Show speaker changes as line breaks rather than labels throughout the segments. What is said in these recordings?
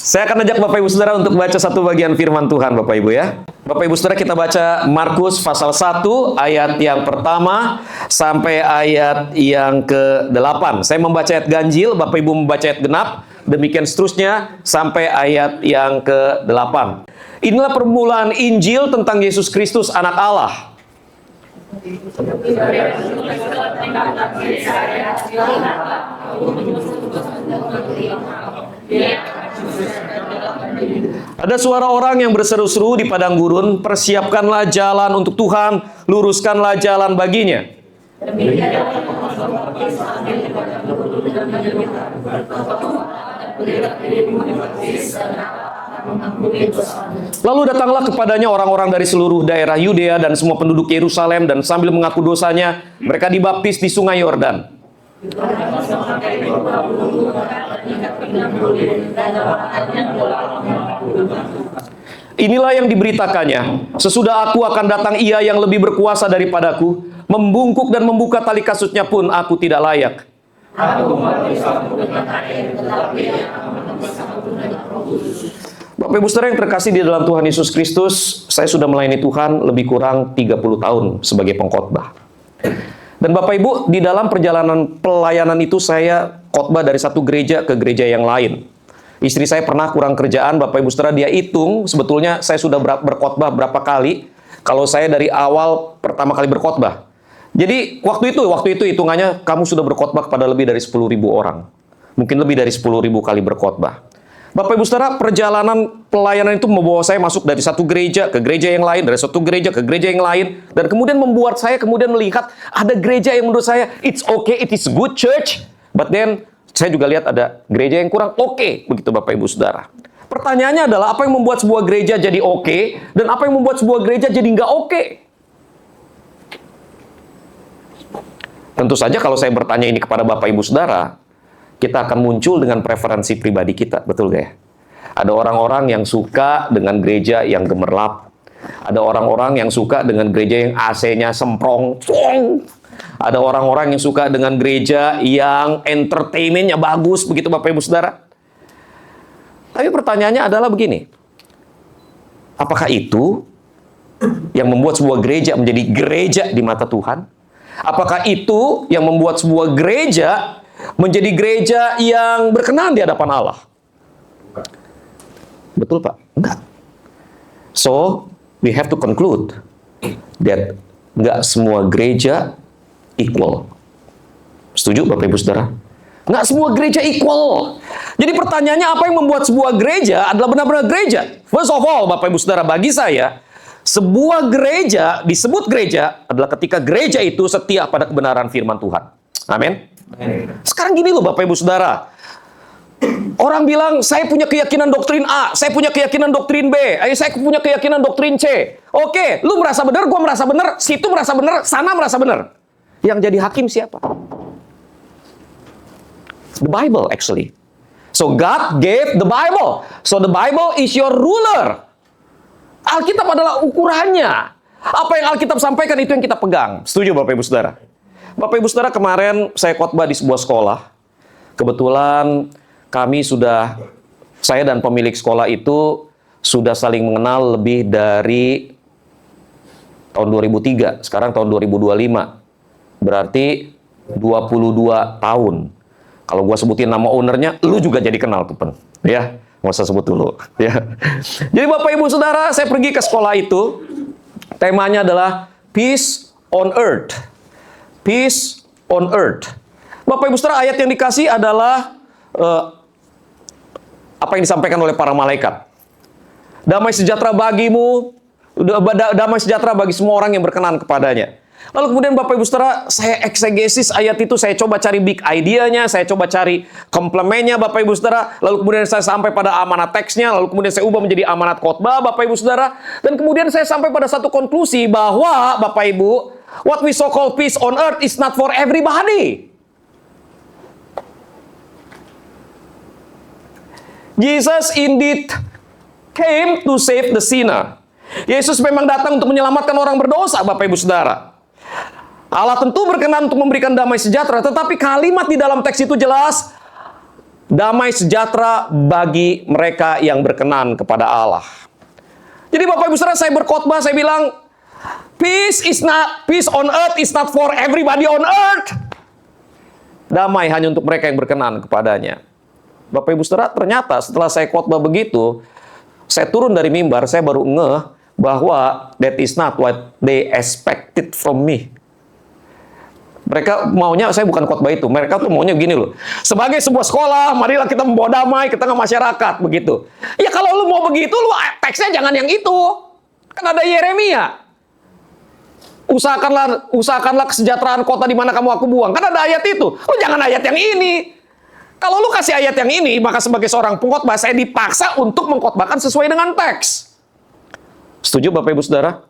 Saya akan ajak Bapak Ibu Saudara untuk baca satu bagian firman Tuhan, Bapak Ibu ya. Bapak Ibu Saudara, kita baca Markus pasal 1 ayat yang pertama sampai ayat yang ke-8. Saya membaca ayat ganjil, Bapak Ibu membaca ayat genap, demikian seterusnya sampai ayat yang ke-8. Inilah permulaan Injil tentang Yesus Kristus anak Allah. Ada suara orang yang berseru-seru di padang gurun, persiapkanlah jalan untuk Tuhan, luruskanlah jalan baginya. Lalu datanglah kepadanya orang-orang dari seluruh daerah Yudea dan semua penduduk Yerusalem, dan sambil mengaku dosanya, mereka dibaptis di sungai Yordan. Inilah yang diberitakannya, sesudah aku akan datang Ia yang lebih berkuasa daripadaku, membungkuk dan membuka tali kasutnya pun aku tidak layak. Bapak Ibu Saudara yang terkasih di dalam Tuhan Yesus Kristus, saya sudah melayani Tuhan lebih kurang 30 tahun sebagai pengkhotbah. Dan Bapak Ibu, di dalam perjalanan pelayanan itu saya khotbah dari satu gereja ke gereja yang lain. Istri saya pernah kurang kerjaan, Bapak Ibu Saudara, dia hitung sebetulnya saya sudah berkhotbah berapa kali kalau saya dari awal pertama kali berkhotbah. Jadi waktu itu hitungannya kamu sudah berkhotbah kepada lebih dari 10.000 orang. Mungkin lebih dari 10.000 kali berkhotbah. Bapak Ibu Saudara, perjalanan pelayanan itu membawa saya masuk dari satu gereja ke gereja yang lain, dari satu gereja ke gereja yang lain, dan kemudian membuat saya kemudian melihat ada gereja yang menurut saya it's okay, it is good church, but then saya juga lihat ada gereja yang kurang oke, begitu Bapak Ibu Saudara. Pertanyaannya adalah apa yang membuat sebuah gereja jadi oke, dan apa yang membuat sebuah gereja jadi nggak oke? Tentu saja kalau saya bertanya ini kepada Bapak Ibu Saudara, kita akan muncul dengan preferensi pribadi kita, betul gak ya? Ada orang-orang yang suka dengan gereja yang gemerlap. Ada orang-orang yang suka dengan gereja yang AC-nya semprong. Ada orang-orang yang suka dengan gereja yang entertainment-nya bagus, begitu Bapak Ibu Saudara. Tapi pertanyaannya adalah begini. Apakah itu yang membuat sebuah gereja menjadi gereja di mata Tuhan? Apakah itu yang membuat sebuah gereja menjadi gereja yang berkenan di hadapan Allah? Betul Pak? Enggak. So, we have to conclude that enggak semua gereja equal. Setuju Bapak Ibu Saudara? Enggak semua gereja equal. Jadi pertanyaannya, apa yang membuat sebuah gereja adalah benar-benar gereja? First of all, Bapak Ibu Saudara, bagi saya, sebuah gereja disebut gereja adalah ketika gereja itu setia pada kebenaran firman Tuhan. Amin. Sekarang gini loh Bapak Ibu Saudara. Orang bilang, saya punya keyakinan doktrin A, saya punya keyakinan doktrin B, saya punya keyakinan doktrin C. Oke, lu merasa benar, gua merasa benar, situ merasa benar, sana merasa benar. Yang jadi hakim siapa? The Bible actually. So God gave the Bible. So the Bible is your ruler. Alkitab adalah ukurannya. Apa yang Alkitab sampaikan itu yang kita pegang. Setuju Bapak Ibu Saudara? Bapak Ibu Saudara, kemarin saya khotbah di sebuah sekolah. Kebetulan saya dan pemilik sekolah itu sudah saling mengenal lebih dari tahun 2003. Sekarang tahun 2025. Berarti 22 tahun. Kalau gua sebutin nama ownernya, lu juga jadi kenal tuh, Pen. Ya, nggak usah sebut dulu. Ya. Jadi Bapak Ibu Saudara, saya pergi ke sekolah itu. Temanya adalah Peace on Earth. Peace on Earth. Bapak Ibu Saudara, ayat yang dikasih adalah apa yang disampaikan oleh para malaikat. Damai sejahtera bagimu, damai sejahtera bagi semua orang yang berkenan kepadanya. Lalu kemudian Bapak Ibu Saudara, saya eksegesis ayat itu, saya coba cari big idea-nya, saya coba cari komplemennya Bapak Ibu Saudara, lalu kemudian saya sampai pada amanat teksnya, lalu kemudian saya ubah menjadi amanat khotbah Bapak Ibu Saudara, dan kemudian saya sampai pada satu konklusi bahwa Bapak Ibu, what we so call peace on earth is not for everybody. Jesus indeed came to save the sinner. Yesus memang datang untuk menyelamatkan orang berdosa, Bapak Ibu Saudara. Allah tentu berkenan untuk memberikan damai sejahtera, tetapi kalimat di dalam teks itu jelas, damai sejahtera bagi mereka yang berkenan kepada Allah. Jadi Bapak Ibu Saudara, saya berkhotbah, saya bilang, peace on earth is not for everybody on earth. Damai hanya untuk mereka yang berkenan kepadanya. Bapak Ibu Saudara, ternyata setelah saya khotbah begitu, saya turun dari mimbar, saya baru ngeh bahwa that is not what they expected from me. Mereka maunya, saya bukan khotbah itu. Mereka tuh maunya gini loh. Sebagai sebuah sekolah, marilah kita membawa damai ke tengah masyarakat, begitu. Ya kalau lu mau begitu, lu teksnya jangan yang itu. Kan ada Yeremia. Usahakanlah kesejahteraan kota di mana kamu aku buang. Kan ada ayat itu. Lu jangan ayat yang ini. Kalau lu kasih ayat yang ini, maka sebagai seorang pengkhotbah, saya dipaksa untuk mengkhotbahkan sesuai dengan teks. Setuju Bapak Ibu Saudara?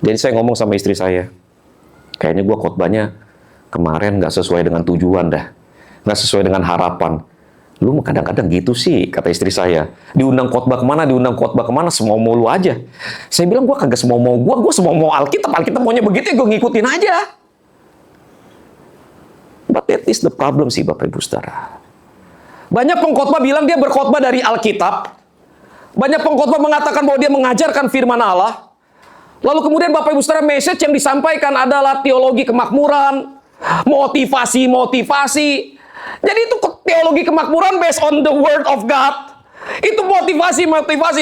Jadi saya ngomong sama istri saya, kayaknya gue khotbahnya kemarin nggak sesuai dengan tujuan dah. Nggak sesuai dengan harapan. Lu kadang-kadang gitu sih, kata istri saya. Diundang khotbah kemana, semau-mau lu aja. Saya bilang, gue kagak semau-mau gue semau-mau Alkitab maunya begitu ya gue ngikutin aja. But that is the problem sih Bapak Ibu Saudara. Banyak pengkhotbah bilang dia berkhotbah dari Alkitab. Banyak pengkhotbah mengatakan bahwa dia mengajarkan firman Allah. Lalu kemudian Bapak Ibu Saudara, message yang disampaikan adalah teologi kemakmuran, motivasi. Jadi itu teologi kemakmuran based on the word of God. Itu motivasi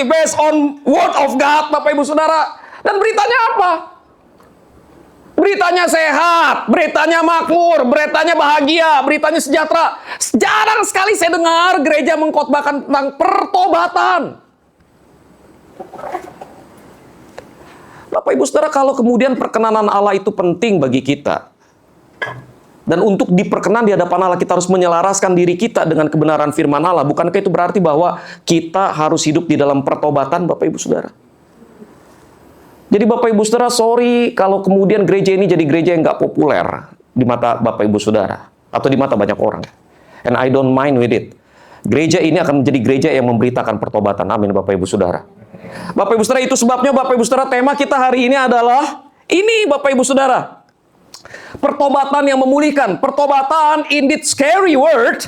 based on word of God, Bapak Ibu Saudara. Dan beritanya apa? Beritanya sehat, beritanya makmur, beritanya bahagia, beritanya sejahtera. Jarang sekali saya dengar gereja mengkhotbahkan tentang pertobatan. Bapak Ibu Saudara, kalau kemudian perkenanan Allah itu penting bagi kita, dan untuk diperkenan di hadapan Allah kita harus menyelaraskan diri kita dengan kebenaran firman Allah. Bukankah itu berarti bahwa kita harus hidup di dalam pertobatan, Bapak Ibu Saudara? Jadi Bapak Ibu Saudara, sorry kalau kemudian gereja ini jadi gereja yang nggak populer di mata Bapak Ibu Saudara, atau di mata banyak orang. And I don't mind with it. Gereja ini akan menjadi gereja yang memberitakan pertobatan. Amin Bapak Ibu Saudara. Bapak Ibu Saudara, itu sebabnya Bapak Ibu Saudara, tema kita hari ini adalah ini Bapak Ibu Saudara. Pertobatan yang memulihkan. Pertobatan indeed scary word,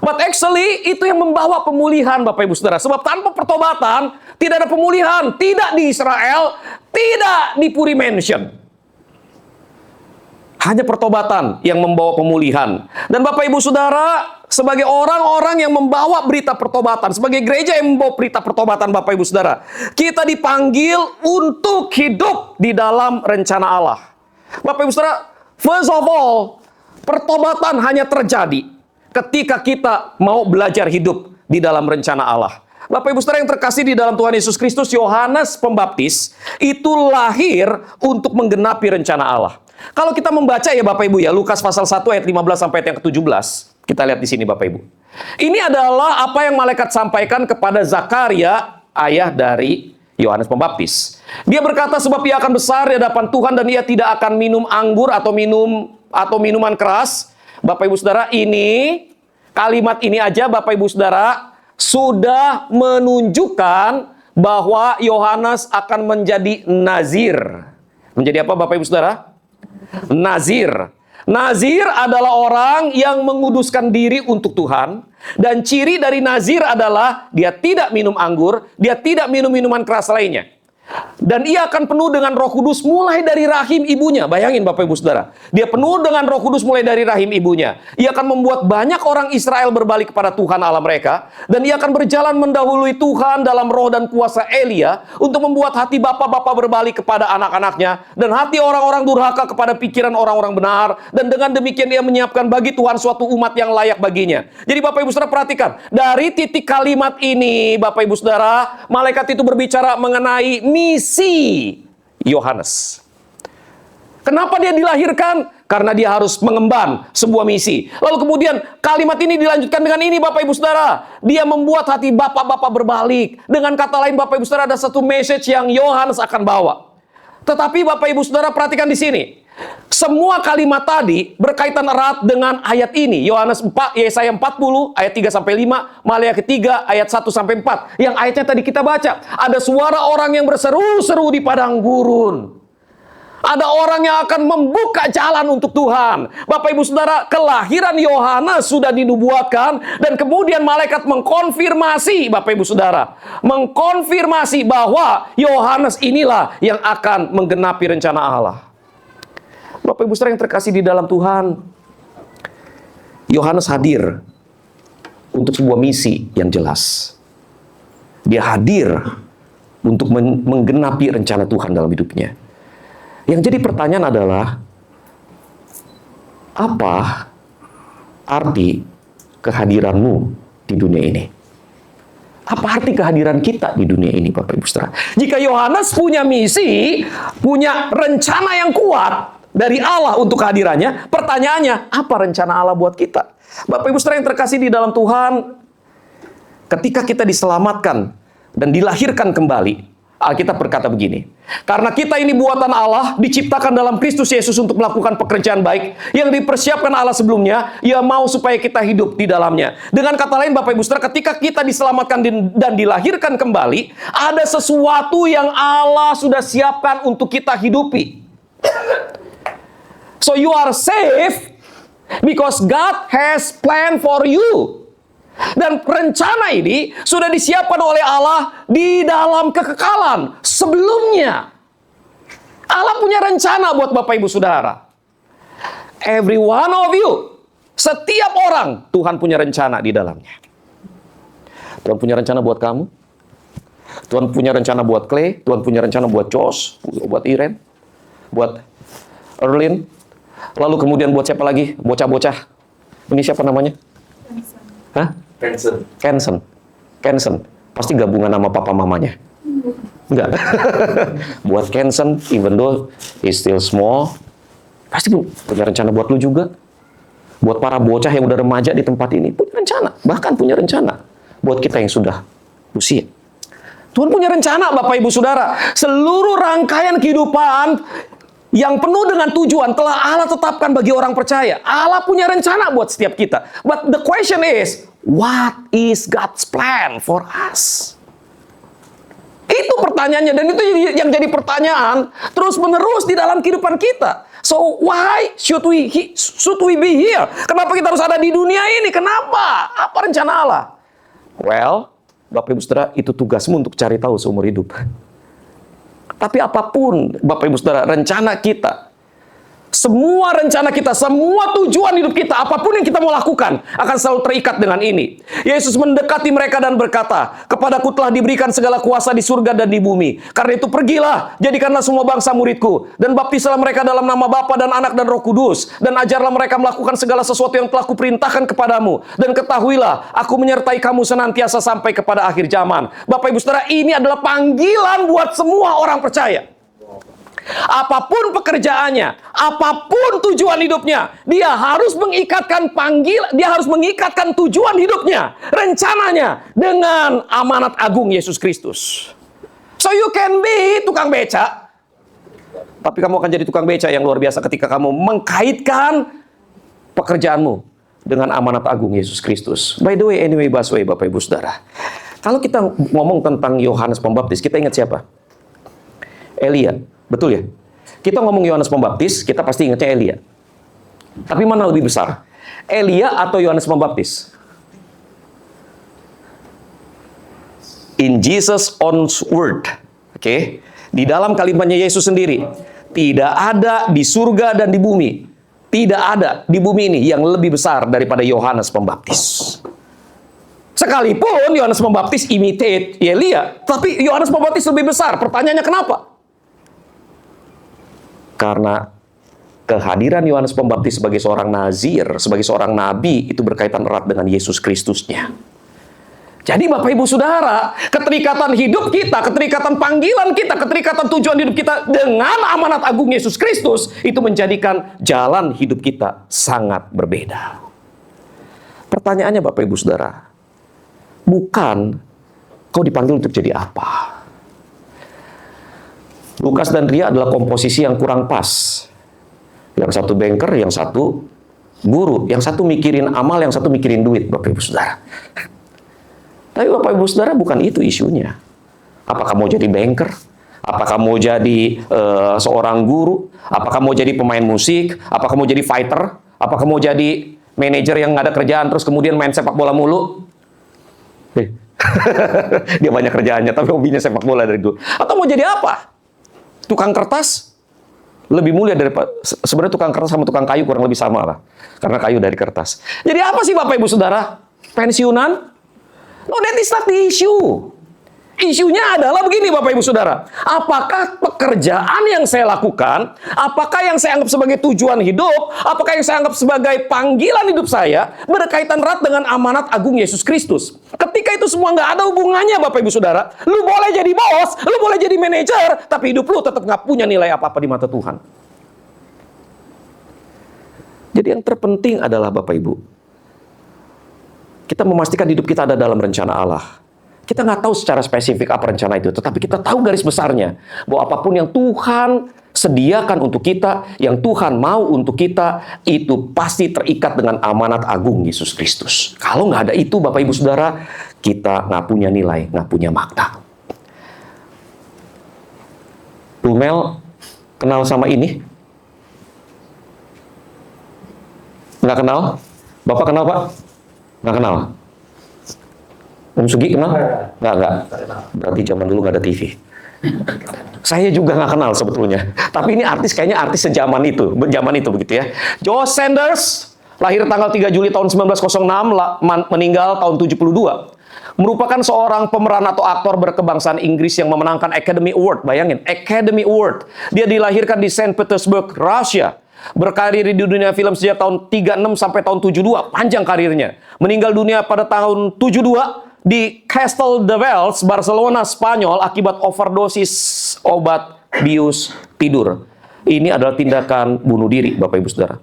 but actually itu yang membawa pemulihan Bapak Ibu Saudara. Sebab tanpa pertobatan tidak ada pemulihan. Tidak di Israel, tidak di Puri Mansion. Hanya pertobatan yang membawa pemulihan. Dan Bapak Ibu Saudara, sebagai orang-orang yang membawa berita pertobatan, sebagai gereja yang membawa berita pertobatan Bapak Ibu Saudara, kita dipanggil untuk hidup di dalam rencana Allah. Bapak Ibu Saudara, first of all, pertobatan hanya terjadi ketika kita mau belajar hidup di dalam rencana Allah. Bapak Ibu Saudara yang terkasih di dalam Tuhan Yesus Kristus, Yohanes Pembaptis itu lahir untuk menggenapi rencana Allah. Kalau kita membaca ya Bapak Ibu ya, Lukas pasal 1 ayat 15 sampai yang ke-17. Kita lihat di sini Bapak Ibu. Ini adalah apa yang malaikat sampaikan kepada Zakaria, ayah dari Yohanes Pembaptis. Dia berkata, sebab ia akan besar di hadapan Tuhan dan ia tidak akan minum anggur atau minuman keras. Bapak Ibu Saudara, ini kalimat ini aja Bapak Ibu Saudara sudah menunjukkan bahwa Yohanes akan menjadi nazir. Menjadi apa Bapak Ibu Saudara? Nazir. Nazir adalah orang yang menguduskan diri untuk Tuhan. Dan ciri dari nazir adalah dia tidak minum anggur, dia tidak minum minuman keras lainnya. Dan ia akan penuh dengan Roh Kudus mulai dari rahim ibunya. Bayangin Bapak Ibu Saudara, dia penuh dengan Roh Kudus mulai dari rahim ibunya. Ia akan membuat banyak orang Israel berbalik kepada Tuhan Allah mereka. Dan ia akan berjalan mendahului Tuhan dalam roh dan kuasa Elia untuk membuat hati bapak-bapak berbalik kepada anak-anaknya dan hati orang-orang durhaka kepada pikiran orang-orang benar. Dan dengan demikian ia menyiapkan bagi Tuhan suatu umat yang layak baginya. Jadi Bapak Ibu Saudara perhatikan, dari titik kalimat ini Bapak Ibu Saudara, malaikat itu berbicara mengenai misi Yohanes. Kenapa dia dilahirkan? Karena dia harus mengemban sebuah misi. Lalu kemudian kalimat ini dilanjutkan dengan ini Bapak Ibu Saudara. Dia membuat hati bapak-bapak berbalik. Dengan kata lain Bapak Ibu Saudara, ada satu message yang Yohanes akan bawa. Tetapi Bapak Ibu Saudara perhatikan di sini. Semua kalimat tadi berkaitan erat dengan ayat ini. Yesaya 40 ayat 3 sampai 5, Maleakhi 3 ayat 1 sampai 4. Yang ayatnya tadi kita baca. Ada suara orang yang berseru-seru di padang gurun. Ada orang yang akan membuka jalan untuk Tuhan. Bapak Ibu Saudara, kelahiran Yohanes sudah dinubuatkan dan kemudian malaikat mengkonfirmasi, Bapak Ibu Saudara, mengkonfirmasi bahwa Yohanes inilah yang akan menggenapi rencana Allah. Bapak Ibu Saudara yang terkasih di dalam Tuhan, Yohanes hadir untuk sebuah misi yang jelas. Dia hadir untuk menggenapi rencana Tuhan dalam hidupnya. Yang jadi pertanyaan adalah, apa arti kehadiranmu di dunia ini? Apa arti kehadiran kita di dunia ini, Bapak Ibu Saudara? Jika Yohanes punya misi, punya rencana yang kuat dari Allah untuk kehadirannya, pertanyaannya, apa rencana Allah buat kita? Bapak Ibu Saudara yang terkasih di dalam Tuhan, ketika kita diselamatkan dan dilahirkan kembali, Alkitab berkata begini, karena kita ini buatan Allah, diciptakan dalam Kristus Yesus untuk melakukan pekerjaan baik yang dipersiapkan Allah sebelumnya, Ia mau supaya kita hidup di dalamnya. Dengan kata lain, Bapak Ibu Saudara, ketika kita diselamatkan dan dilahirkan kembali, ada sesuatu yang Allah sudah siapkan untuk kita hidupi. So you are safe because God has planned for you. Dan rencana ini sudah disiapkan oleh Allah di dalam kekekalan sebelumnya. Allah punya rencana buat Bapak Ibu Saudara. Every one of you, setiap orang, Tuhan punya rencana di dalamnya. Tuhan punya rencana buat kamu. Tuhan punya rencana buat Clay. Tuhan punya rencana buat Josh, buat Iren, buat Erlin. Lalu kemudian buat siapa lagi? Bocah-bocah. Ini siapa namanya? Hah? Kensen. Pasti gabungan nama papa mamanya. Enggak. Buat Kensen, even though he's still small, pasti punya rencana buat lu juga. Buat para bocah yang udah remaja di tempat ini, punya rencana. Bahkan punya rencana buat kita yang sudah usia. Tuhan punya rencana, Bapak Ibu Saudara. Seluruh rangkaian kehidupan yang penuh dengan tujuan telah Allah tetapkan bagi orang percaya. Allah punya rencana buat setiap kita. But the question is, what is God's plan for us? Itu pertanyaannya, dan itu yang jadi pertanyaan terus-menerus di dalam kehidupan kita. So why should we be here? Kenapa kita harus ada di dunia ini? Kenapa? Apa rencana Allah? Well, Bapak Ibu Saudara, itu tugasmu untuk cari tahu seumur hidup. Tapi apapun, Bapak Ibu Saudara, rencana kita, semua rencana kita, semua tujuan hidup kita, apapun yang kita mau lakukan, akan selalu terikat dengan ini. Yesus mendekati mereka dan berkata, kepadaku telah diberikan segala kuasa di surga dan di bumi. Karena itu pergilah, jadikanlah semua bangsa muridku, dan baptislah mereka dalam nama Bapa dan Anak dan Roh Kudus, dan ajarlah mereka melakukan segala sesuatu yang telah kuperintahkan kepadamu. Dan ketahuilah, aku menyertai kamu senantiasa sampai kepada akhir zaman. Bapak Ibu Saudara, ini adalah panggilan buat semua orang percaya. Apapun pekerjaannya, apapun tujuan hidupnya, dia harus mengikatkan dia harus mengikatkan tujuan hidupnya, rencananya dengan amanat agung Yesus Kristus. So you can be tukang beca, tapi kamu akan jadi tukang beca yang luar biasa ketika kamu mengkaitkan pekerjaanmu dengan amanat agung Yesus Kristus. By the way, anyway, busway, Bapak Ibu Saudara, kalau kita ngomong tentang Yohanes Pembaptis, kita ingat siapa? Elia. Betul ya? Kita ngomong Yohanes Pembaptis, kita pasti ingatnya Elia. Tapi mana lebih besar? Elia atau Yohanes Pembaptis? In Jesus' own word. Oke? Di dalam kalimatnya Yesus sendiri. Tidak ada di surga dan di bumi. Tidak ada di bumi ini yang lebih besar daripada Yohanes Pembaptis. Sekalipun Yohanes Pembaptis imitate Elia, tapi Yohanes Pembaptis lebih besar. Pertanyaannya kenapa? Karena kehadiran Yohanes Pembaptis sebagai seorang nazir, sebagai seorang nabi, itu berkaitan erat dengan Yesus Kristusnya. Jadi Bapak Ibu Saudara, keterikatan hidup kita, keterikatan panggilan kita, keterikatan tujuan hidup kita dengan amanat agung Yesus Kristus, itu menjadikan jalan hidup kita sangat berbeda. Pertanyaannya Bapak Ibu Saudara, bukan kau dipanggil untuk jadi apa? Lukas dan Ria adalah komposisi yang kurang pas. Yang satu banker, yang satu guru. Yang satu mikirin amal, yang satu mikirin duit, Bapak Ibu Saudara. Tapi Bapak Ibu Saudara, bukan itu isunya. Apakah mau jadi banker? Apakah mau jadi seorang guru? Apakah mau jadi pemain musik? Apakah mau jadi fighter? Apakah mau jadi manajer yang nggak ada kerjaan terus kemudian main sepak bola mulu? Dia banyak kerjaannya, tapi hobinya sepak bola dari dulu. Atau mau jadi apa? Tukang kertas? Lebih mulia daripada, sebenarnya tukang kertas sama tukang kayu kurang lebih sama lah. Karena kayu dari kertas. Jadi apa sih Bapak Ibu Saudara? Pensiunan? No, that is not the issue. Isunya adalah begini Bapak Ibu Saudara. Apakah pekerjaan yang saya lakukan, apakah yang saya anggap sebagai tujuan hidup, apakah yang saya anggap sebagai panggilan hidup saya, berkaitan erat dengan amanat agung Yesus Kristus. Ketika itu semua nggak ada hubungannya Bapak Ibu Saudara, lu boleh jadi bos, lu boleh jadi manajer, tapi hidup lu tetap nggak punya nilai apa-apa di mata Tuhan. Jadi yang terpenting adalah Bapak Ibu, kita memastikan hidup kita ada dalam rencana Allah. Kita nggak tahu secara spesifik apa rencana itu, tetapi kita tahu garis besarnya, bahwa apapun yang Tuhan sediakan untuk kita, yang Tuhan mau untuk kita, itu pasti terikat dengan amanat agung Yesus Kristus. Kalau nggak ada itu, Bapak Ibu Saudara, kita nggak punya nilai, nggak punya makna. Bu Mel kenal sama ini? Nggak kenal? Bapak kenal, Pak? Nggak kenal? Om Sugi kenal? Nggak. Berarti zaman dulu nggak ada TV. Saya juga nggak kenal sebetulnya. Tapi ini artis, kayaknya artis sejaman itu. Zaman itu begitu ya. Joe Sanders, lahir tanggal 3 Juli tahun 1906, meninggal tahun 72. Merupakan seorang pemeran atau aktor berkebangsaan Inggris yang memenangkan Academy Award. Bayangin, Academy Award. Dia dilahirkan di Saint Petersburg, Rusia. Berkarir di dunia film sejak tahun 36 sampai tahun 72. Panjang karirnya. Meninggal dunia pada tahun 72. Di Castel de Vels, Barcelona, Spanyol, akibat overdosis obat bius tidur. Ini adalah tindakan bunuh diri, Bapak Ibu Saudara.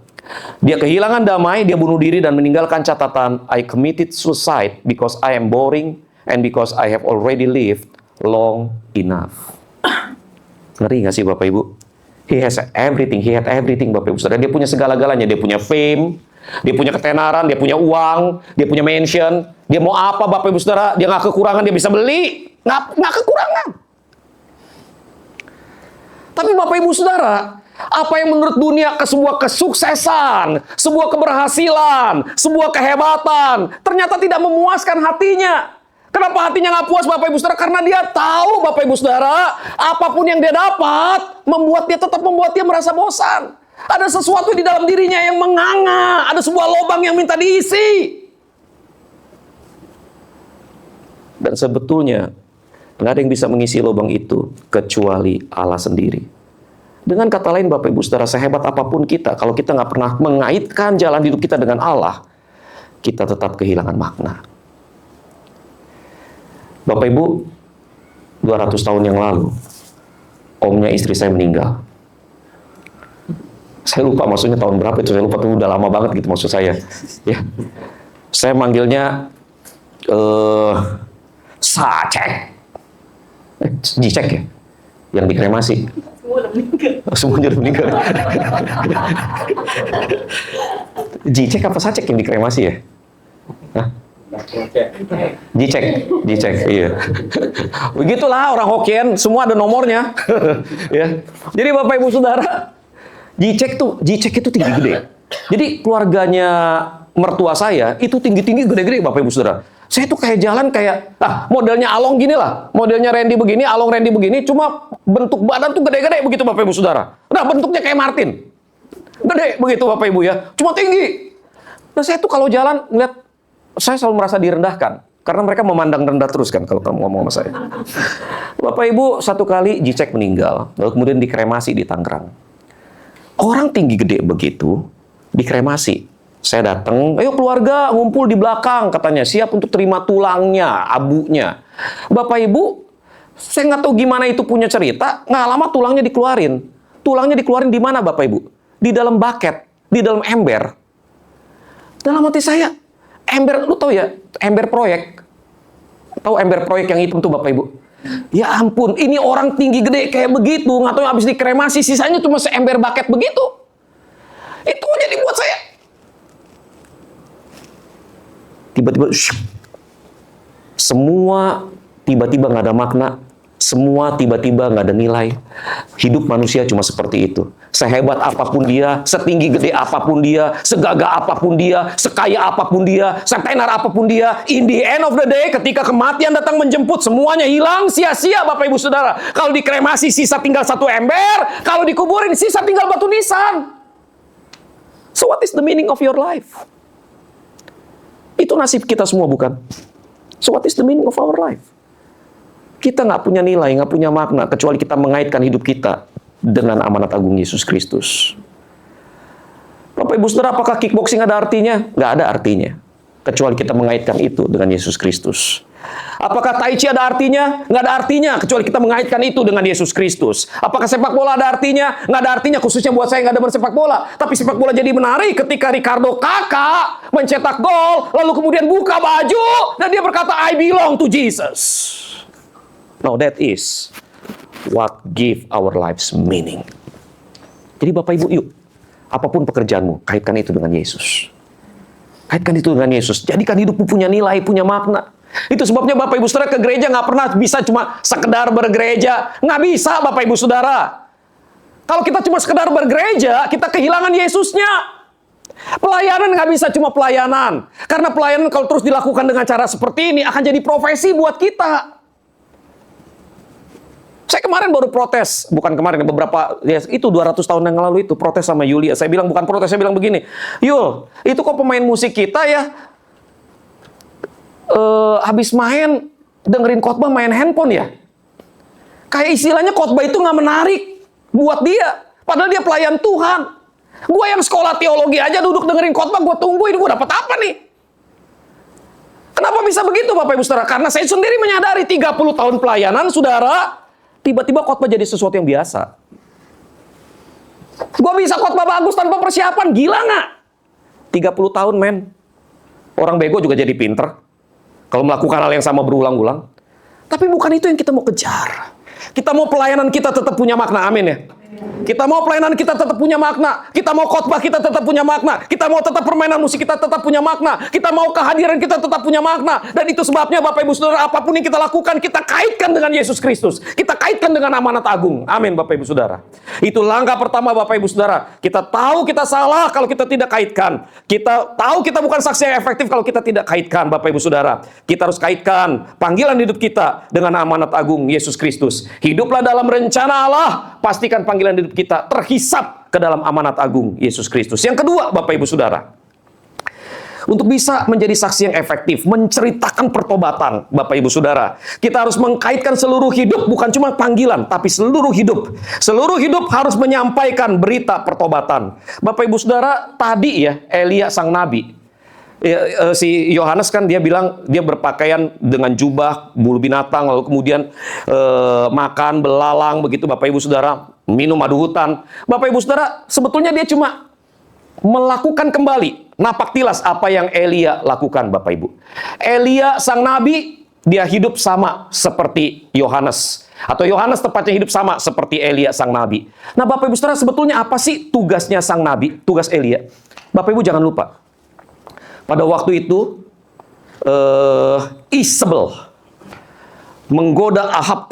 Dia kehilangan damai, dia bunuh diri dan meninggalkan catatan, I committed suicide because I am boring and because I have already lived long enough. Ngeri nggak sih Bapak Ibu? He had everything Bapak Ibu Saudara. Dia punya segala-galanya, dia punya fame, dia punya ketenaran, dia punya uang, dia punya mansion. Dia mau apa Bapak Ibu Saudara? Dia nggak kekurangan, dia bisa beli. Nggak kekurangan. Tapi Bapak Ibu Saudara, apa yang menurut dunia sebuah kesuksesan, sebuah keberhasilan, sebuah kehebatan, ternyata tidak memuaskan hatinya. Kenapa hatinya nggak puas Bapak Ibu Saudara? Karena dia tahu Bapak Ibu Saudara, apapun yang dia dapat, tetap membuat dia merasa bosan. Ada sesuatu di dalam dirinya yang menganga, ada sebuah lubang yang minta diisi. Dan sebetulnya nggak ada yang bisa mengisi lubang itu kecuali Allah sendiri. Dengan kata lain Bapak Ibu Saudara, sehebat apapun kita, kalau kita nggak pernah mengaitkan jalan hidup kita dengan Allah, kita tetap kehilangan makna. Bapak Ibu, 200 tahun yang lalu, omnya istri saya meninggal. Saya lupa maksudnya tahun berapa itu, saya lupa, tuh udah lama banget gitu maksud saya. Ya. Saya manggilnya Sacek. Jicek ya? Yang dikremasi.
Semua udah meninggal.
Semuanya udah meninggal. Jicek apa Sacek yang dikremasi ya? Hah? Jicek, iya. Begitulah orang Hokkien, semua ada nomornya. Ya. Jadi Bapak Ibu Saudara, Jicek itu tinggi gede. Jadi keluarganya mertua saya itu tinggi-tinggi gede-gede Bapak Ibu Saudara. Saya tuh kayak jalan kayak, modelnya Along gini lah. Modelnya Randy begini, Along Randy begini, cuma bentuk badan tuh gede-gede begitu Bapak Ibu Saudara. Nah, bentuknya kayak Martin. Gede begitu Bapak Ibu ya, cuma tinggi. Nah, saya tuh kalau jalan ngeliat, saya selalu merasa direndahkan. Karena mereka memandang rendah terus kan kalau kamu ngomong sama saya. Bapak Ibu, satu kali Jicek meninggal, lalu kemudian dikremasi di Tangerang. Orang tinggi gede begitu, dikremasi. Saya datang, ayo keluarga ngumpul di belakang katanya, siap untuk terima tulangnya, abunya. Bapak Ibu, saya nggak tahu gimana itu punya cerita, nggak lama tulangnya dikeluarin. Tulangnya dikeluarin di mana Bapak Ibu? Di dalam bucket, di dalam ember. Dalam hati saya, ember, lu tahu ya, ember proyek. Tahu ember proyek yang hitam tuh Bapak Ibu? Ya ampun, ini orang tinggi gede kayak begitu, nggak tahu habis dikremasi, sisanya cuma seember bucket begitu. Itu jadi buat saya. Tiba-tiba, semua tiba-tiba nggak ada makna, Semua tiba-tiba nggak ada nilai. Hidup manusia cuma seperti itu. Sehebat apapun dia, setinggi gede apapun dia, segagah apapun dia, sekaya apapun dia, setenar apapun dia, in the end of the day, ketika kematian datang menjemput, semuanya hilang, sia-sia Bapak Ibu Saudara. Kalau dikremasi sisa tinggal satu ember, kalau dikuburin sisa tinggal batu nisan. So what is the meaning of your life? Itu nasib kita semua, bukan? So what is the meaning of our life? Kita nggak punya nilai, nggak punya makna, kecuali kita mengaitkan hidup kita dengan amanat agung Yesus Kristus. Bapak Ibu Saudara, apakah kickboxing ada artinya? Nggak ada artinya, kecuali kita mengaitkan itu dengan Yesus Kristus. Apakah tai chi ada artinya? Nggak ada artinya, kecuali kita mengaitkan itu dengan Yesus Kristus. Apakah sepak bola ada artinya? Nggak ada artinya, khususnya buat saya yang nggak ada bersepak bola. Tapi sepak bola jadi menarik ketika Ricardo Kakak mencetak gol, lalu kemudian buka baju, dan dia berkata, I belong to Jesus. Now that is what give our lives meaning. Jadi Bapak Ibu, yuk, apapun pekerjaanmu, kaitkan itu dengan Yesus. Kaitkan itu dengan Yesus. Jadikan hidupmu punya nilai, punya makna. Itu sebabnya Bapak Ibu Saudara ke gereja nggak pernah bisa cuma sekedar bergereja. Nggak bisa Bapak Ibu Saudara. Kalau kita cuma sekedar bergereja, kita kehilangan Yesusnya. Pelayanan nggak bisa cuma pelayanan. Karena pelayanan kalau terus dilakukan dengan cara seperti ini, akan jadi profesi buat kita. Saya kemarin baru protes, bukan kemarin, beberapa, ya itu 200 tahun yang lalu itu, protes sama Yulia. Saya bilang, bukan protes, saya bilang begini, Yul, itu kok pemain musik kita ya, habis main, dengerin khotbah main handphone ya? Kayak istilahnya khotbah itu nggak menarik buat dia, padahal dia pelayan Tuhan. Gue yang sekolah teologi aja duduk dengerin khotbah, gue tungguin, gue dapat apa nih? Kenapa bisa begitu Bapak Ibu Saudara? Karena saya sendiri menyadari 30 tahun pelayanan, Saudara, tiba-tiba khotbah jadi sesuatu yang biasa. Gue bisa khotbah bagus tanpa persiapan, gila nggak? 30 tahun, men. Orang bego juga jadi pinter. Kalau melakukan hal yang sama berulang-ulang. Tapi bukan itu yang kita mau kejar. Kita mau pelayanan kita tetap punya makna, amin ya. Kita mau pelayanan kita tetap punya makna. Kita mau khotbah kita tetap punya makna. Kita mau tetap permainan musik kita tetap punya makna. Kita mau kehadiran kita tetap punya makna. Dan itu sebabnya Bapak Ibu Saudara, apapun yang kita lakukan, kita kaitkan dengan Yesus Kristus. Kita kaitkan dengan amanat agung. Amin Bapak Ibu Saudara. Itu langkah pertama Bapak Ibu Saudara. Kita tahu kita salah kalau kita tidak kaitkan. Kita tahu kita bukan saksi yang efektif kalau kita tidak kaitkan Bapak Ibu Saudara. Kita harus kaitkan panggilan hidup kita dengan amanat agung Yesus Kristus. Hiduplah dalam rencana Allah. Pastikan panggilan hidup kita terhisap ke dalam amanat agung Yesus Kristus. Yang kedua, Bapak Ibu Saudara, untuk bisa menjadi saksi yang efektif, menceritakan pertobatan, Bapak Ibu Saudara, kita harus mengkaitkan seluruh hidup, bukan cuma panggilan, tapi seluruh hidup. Seluruh hidup harus menyampaikan berita pertobatan. Bapak Ibu Saudara, tadi ya, Elia sang nabi, si Yohanes kan dia bilang dia berpakaian dengan jubah bulu binatang, lalu kemudian makan belalang begitu Bapak Ibu Saudara, minum madu hutan. Bapak Ibu Saudara, sebetulnya dia cuma melakukan kembali napak tilas apa yang Elia lakukan Bapak Ibu. Elia sang nabi, dia hidup sama seperti Yohanes, atau Yohanes tepatnya hidup sama seperti Elia sang nabi. Nah Bapak Ibu Saudara, sebetulnya apa sih tugasnya sang nabi, tugas Elia? Bapak Ibu jangan lupa, pada waktu itu, Isabel menggoda Ahab.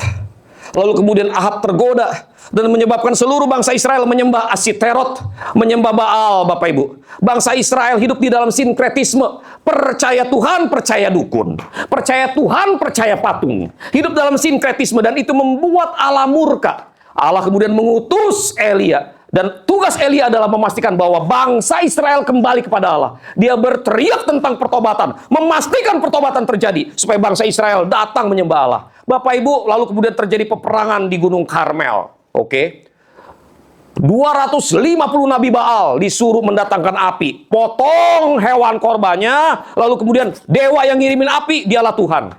Lalu kemudian Ahab tergoda dan menyebabkan seluruh bangsa Israel menyembah Asiterot, menyembah Baal, Bapak Ibu. Bangsa Israel hidup di dalam sinkretisme. Percaya Tuhan, percaya dukun. Percaya Tuhan, percaya patung. Hidup dalam sinkretisme, dan itu membuat Allah murka. Allah kemudian mengutus Elia. Dan tugas Elia adalah memastikan bahwa bangsa Israel kembali kepada Allah. Dia berteriak tentang pertobatan, memastikan pertobatan terjadi, supaya bangsa Israel datang menyembah Allah. Bapak Ibu, lalu kemudian terjadi peperangan di Gunung Karmel. Oke. 250 nabi Baal disuruh mendatangkan api. Potong hewan korbannya, lalu kemudian dewa yang ngirimin api, dialah Tuhan.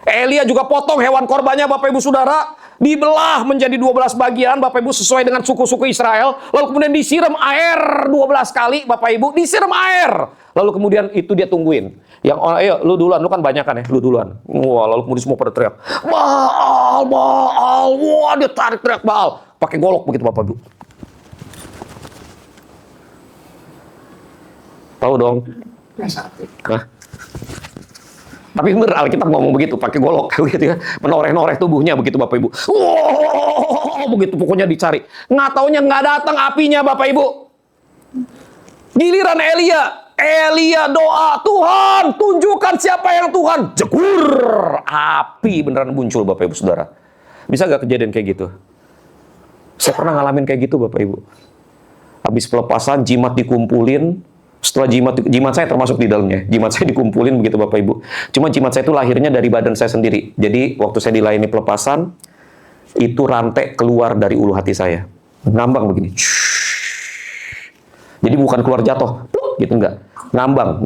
Elia juga potong hewan korbannya, Bapak Ibu Saudara, dibelah menjadi 12 bagian, Bapak Ibu, sesuai dengan suku-suku Israel. Lalu kemudian disiram air 12 kali, Bapak Ibu, disiram air. Lalu kemudian itu dia tungguin. Yang ayo lu duluan, lu kan banyak kan ya, lu duluan. Wah, lalu kemudian semua pada teriak, Baal, Baal. Wah, dia tarik teriak Baal. Pakai golok begitu Bapak Ibu. Tahu dong? Hah? Tapi bener Alkitab ngomong begitu, pakai golok gitu ya. Menoreh-noreh tubuhnya begitu Bapak Ibu. Wow, begitu pokoknya dicari. Nggak taunya nggak datang apinya Bapak Ibu. Giliran Elia doa, Tuhan tunjukkan siapa yang Tuhan. Jekur, api beneran muncul Bapak Ibu Saudara. Bisa nggak kejadian kayak gitu? Saya pernah ngalamin kayak gitu Bapak Ibu. Habis pelepasan, jimat dikumpulin. Setelah jimat saya termasuk di dalamnya. Jimat saya dikumpulin begitu Bapak Ibu. Cuma jimat saya itu lahirnya dari badan saya sendiri. Jadi waktu saya dilayani pelepasan, itu rantai keluar dari ulu hati saya. Ngambang begini. Jadi bukan keluar jatuh, gitu enggak. Ngambang.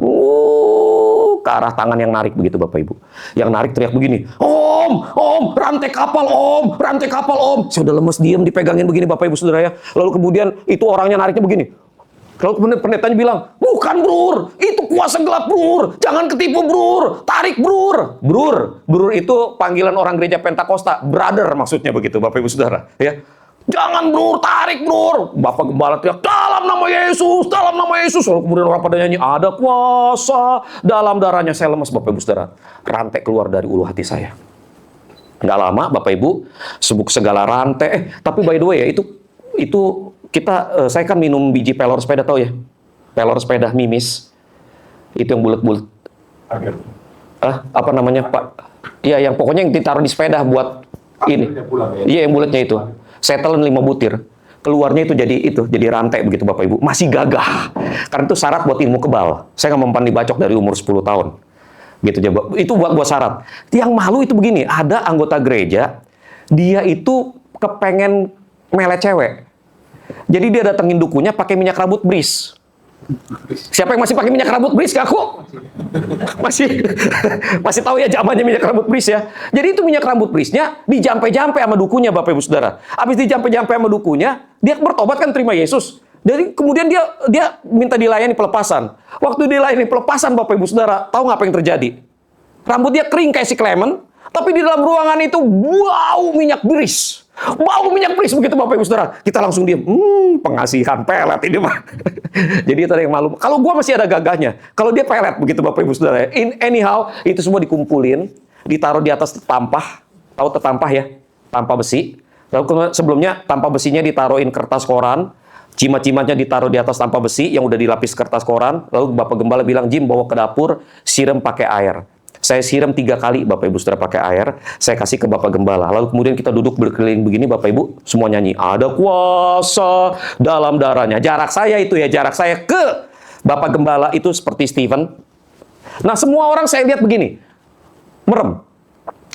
Ke arah tangan yang narik begitu Bapak Ibu. Yang narik teriak begini, Om, rantai kapal Om, rantai kapal Om. Saya udah lemes diem dipegangin begini Bapak Ibu Saudara ya. Lalu kemudian itu orangnya nariknya begini. Lalu kemudian pendetanya bilang, bukan Brur, itu kuasa gelap Brur, jangan ketipu Brur, tarik Brur. Brur itu panggilan orang gereja Pentakosta, brother maksudnya begitu Bapak Ibu Saudara ya. Jangan Brur, tarik Brur. Bapak Gembala teriak, dalam nama Yesus, dalam nama Yesus. Lalu kemudian orang pada nyanyi, ada kuasa dalam darahnya. Saya lemas Bapak Ibu Saudara. Rantai keluar dari ulu hati saya. Nggak lama Bapak Ibu, sebuk segala rantai. Tapi by the way ya, itu kita, saya kan minum biji pelor sepeda, tahu ya? Pelor sepeda mimis. Itu yang bulat-bulat. Apa namanya Pak? Iya, yang pokoknya yang ditaruh di sepeda buat ini. Iya, yang bulatnya itu. Saya telan 5 butir. Keluarnya itu jadi rantai begitu Bapak Ibu. Masih gagah. Karena itu syarat buat ilmu kebal. Saya nggak mempan dibacok dari umur 10 tahun. Gitu aja. Itu buat syarat. Yang malu itu begini, ada anggota gereja, dia itu kepengen melet cewek. Jadi dia datengin dukunya pakai minyak rambut bris. Siapa yang masih pakai minyak rambut bris, Kaku? Masih tahu ya zamannya minyak rambut bris ya. Jadi itu minyak rambut brisnya dijampe-jampe sama dukunya Bapak Ibu Saudara. Habis dijampe-jampe sama dukunya, dia bertobat kan terima Yesus. Jadi kemudian dia minta dilayani pelepasan. Waktu dilayani pelepasan Bapak Ibu Saudara, tahu nggak apa yang terjadi? Rambut dia kering kayak si Clement, tapi di dalam ruangan itu bau minyak bris. Bau minyak bris begitu Bapak Ibu Saudara. Kita langsung diam. Pengasihan pelet ini mah. Jadi itu ada yang malu. Kalau gua masih ada gagahnya. Kalau dia pelet begitu Bapak Ibu Saudara. Anyhow, itu semua dikumpulin, ditaruh di atas tampah. Tahu tampah ya? Tampah besi. Lalu sebelumnya tampah besinya ditaruhin kertas koran. Jimat-jimatnya ditaruh di atas tampah besi yang udah dilapis kertas koran. Lalu Bapak Gembala bilang, Jim bawa ke dapur, siram pakai air. Saya siram 3 kali Bapak Ibu Saudara pakai air, saya kasih ke Bapak Gembala. Lalu kemudian kita duduk berkeliling begini Bapak Ibu, semua nyanyi, ada kuasa dalam darahnya. Jarak saya itu ya, jarak saya ke Bapak Gembala itu seperti Stephen. Nah semua orang saya lihat begini, merem.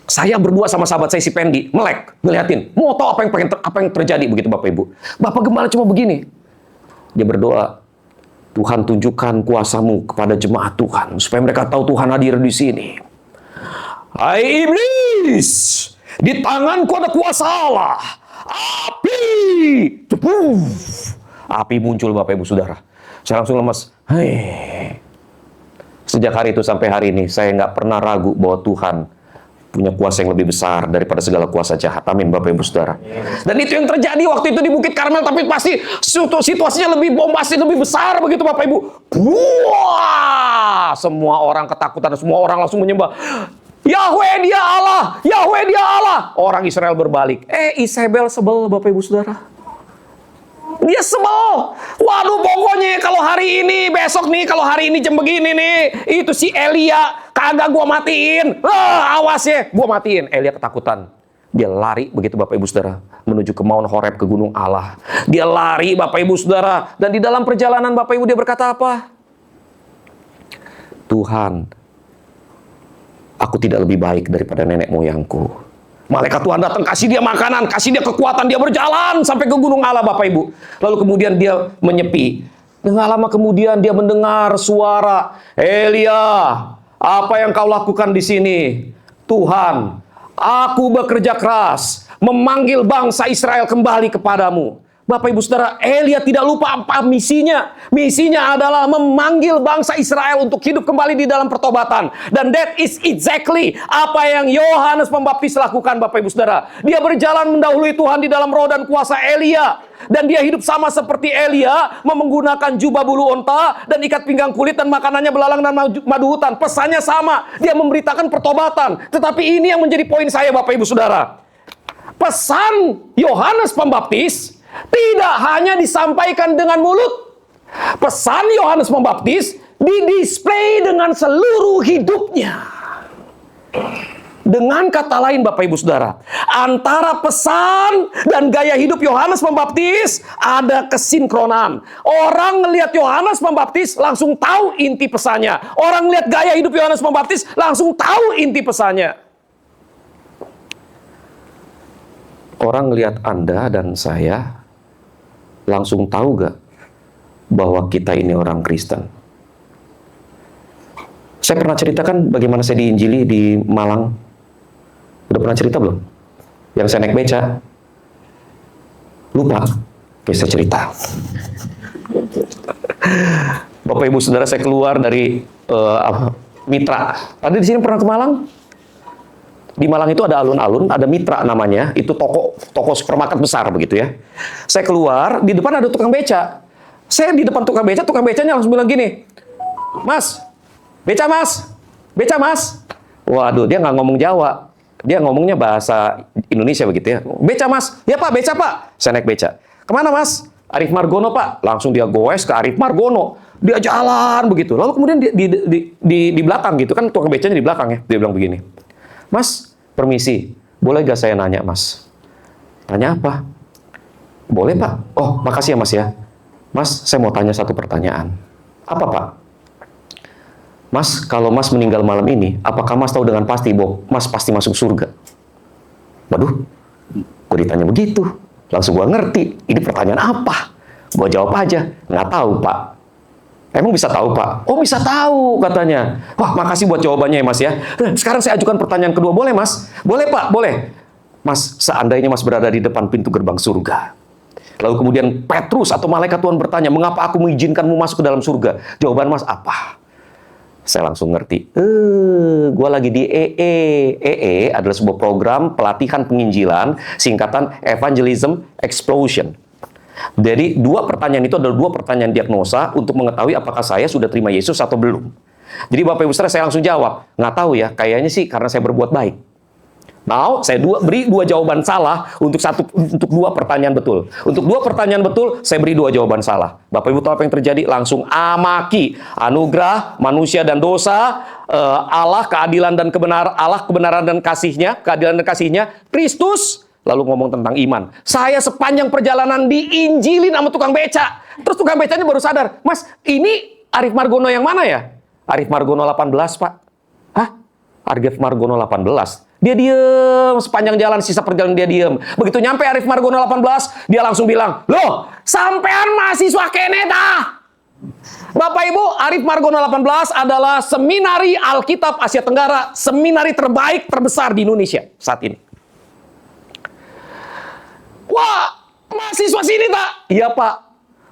Saya berdua sama sahabat saya si Pendi, melek, ngeliatin, mau tahu apa yang terjadi begitu Bapak Ibu. Bapak Gembala cuma begini, dia berdoa, Tuhan tunjukkan kuasamu kepada jemaat Tuhan, supaya mereka tahu Tuhan hadir di sini. Hai iblis, di tanganku ada kuasa Allah. Api, api muncul Bapak Ibu Saudara. Saya langsung lemas. Sejak hari itu sampai hari ini, saya nggak pernah ragu bahwa Tuhan punya kuasa yang lebih besar daripada segala kuasa jahat. Amin Bapak Ibu Saudara. Dan itu yang terjadi waktu itu di Bukit Karmel, tapi pasti situasinya lebih bombastis, lebih besar begitu Bapak Ibu. Wah! Semua orang ketakutan, semua orang langsung menyembah. Yahweh dia Allah, Yahweh dia Allah. Orang Israel berbalik. Isabel sebel Bapak Ibu Saudara. Dia sebel. Waduh pokoknya kalau hari ini, besok nih, kalau hari ini jam begini nih, itu si Elia kagak gua matiin. Awas ya, gua matiin. Elia ketakutan. Dia lari begitu Bapak Ibu Saudara menuju ke Mount Horeb, ke gunung Allah. Dia lari Bapak Ibu Saudara, dan di dalam perjalanan Bapak Ibu dia berkata apa? Tuhan, aku tidak lebih baik daripada nenek moyangku. Malaikat Tuhan datang, kasih dia makanan, kasih dia kekuatan, dia berjalan sampai ke gunung Allah Bapak Ibu. Lalu kemudian dia menyepi. Nggak lama kemudian dia mendengar suara, Elia, apa yang kau lakukan di sini? Tuhan, aku bekerja keras, memanggil bangsa Israel kembali kepadamu. Bapak Ibu Saudara, Elia tidak lupa apa misinya. Misinya adalah memanggil bangsa Israel untuk hidup kembali di dalam pertobatan. Dan that is exactly apa yang Yohanes Pembaptis lakukan, Bapak Ibu Saudara. Dia berjalan mendahului Tuhan di dalam roh dan kuasa Elia. Dan dia hidup sama seperti Elia, menggunakan jubah bulu onta dan ikat pinggang kulit, dan makanannya belalang dan madu hutan. Pesannya sama, dia memberitakan pertobatan. Tetapi ini yang menjadi poin saya, Bapak Ibu Saudara. Pesan Yohanes Pembaptis tidak hanya disampaikan dengan mulut. Pesan Yohanes Pembaptis didisplay dengan seluruh hidupnya. Dengan kata lain, Bapak Ibu Saudara, antara pesan dan gaya hidup Yohanes Pembaptis ada kesinkronan. Orang ngelihat Yohanes Pembaptis langsung tahu inti pesannya. Orang ngelihat gaya hidup Yohanes Pembaptis langsung tahu inti pesannya. Orang ngelihat Anda dan saya langsung tahu gak bahwa kita ini orang Kristen? Saya pernah ceritakan bagaimana saya diinjili di Malang. Udah pernah cerita belum? Yang saya naik beca. Lupa? Oke, saya cerita. Bapak Ibu Saudara, saya keluar dari Mitra. Ada di sini pernah ke Malang? Di Malang itu ada alun-alun, ada Mitra namanya, itu toko supermarket besar begitu ya. Saya keluar, di depan ada tukang beca. Saya di depan tukang becanya langsung bilang gini, "Mas, beca mas, beca mas." Waduh, dia nggak ngomong Jawa, dia ngomongnya bahasa Indonesia begitu ya. "Beca mas." "Ya pak, beca pak." Saya naik beca. "Kemana mas?" "Arif Margono pak." Langsung dia goes ke Arif Margono. Dia jalan begitu. Lalu kemudian di belakang gitu kan, tukang becanya di belakang ya. Dia bilang begini, "Mas, permisi, boleh gak saya nanya mas?" "Tanya apa?" "Boleh pak." "Oh, makasih ya mas ya. Mas, saya mau tanya satu pertanyaan." "Apa pak?" "Mas, kalau mas meninggal malam ini, apakah mas tahu dengan pasti bahwa mas pasti masuk surga?" Waduh, gue ditanya begitu. Langsung gue ngerti, ini pertanyaan apa? Gue jawab aja, "Nggak tahu pak." "Emang bisa tahu pak?" "Oh bisa tahu," katanya. "Wah, makasih buat jawabannya ya mas ya. Sekarang saya ajukan pertanyaan kedua, boleh mas?" "Boleh pak, boleh." "Mas, seandainya mas berada di depan pintu gerbang surga, lalu kemudian Petrus atau malaikat Tuhan bertanya, 'Mengapa aku mengizinkanmu masuk ke dalam surga?' Jawaban mas apa?" Saya langsung ngerti. Gue lagi di EE. EE adalah sebuah program pelatihan penginjilan, singkatan Evangelism Explosion. Jadi dua pertanyaan itu adalah dua pertanyaan diagnosa untuk mengetahui apakah saya sudah terima Yesus atau belum. Jadi Bapak Ibu Saudara, saya langsung jawab, "Nggak tahu ya, kayaknya sih karena saya berbuat baik." Nah, saya beri dua jawaban salah untuk dua pertanyaan betul. Untuk dua pertanyaan betul, saya beri dua jawaban salah. Bapak Ibu tahu apa yang terjadi? Langsung amaki anugerah, manusia dan dosa, Allah keadilan dan kebenaran, Allah kebenaran dan kasihnya, keadilan dan kasihnya, Kristus. Lalu ngomong tentang iman. Saya sepanjang perjalanan diinjilin sama tukang beca. Terus tukang becanya baru sadar, "Mas, ini Arif Margono yang mana ya?" "Arif Margono 18, Pak." "Hah? Arif Margono 18? Dia diem sepanjang jalan, sisa perjalanan dia diem. Begitu nyampe Arif Margono 18, dia langsung bilang, "Loh, sampean mahasiswa Keneta." Bapak Ibu, Arif Margono 18 adalah seminari Alkitab Asia Tenggara, seminari terbaik terbesar di Indonesia saat ini. "Wah, mahasiswa sini tak?" "Iya pak."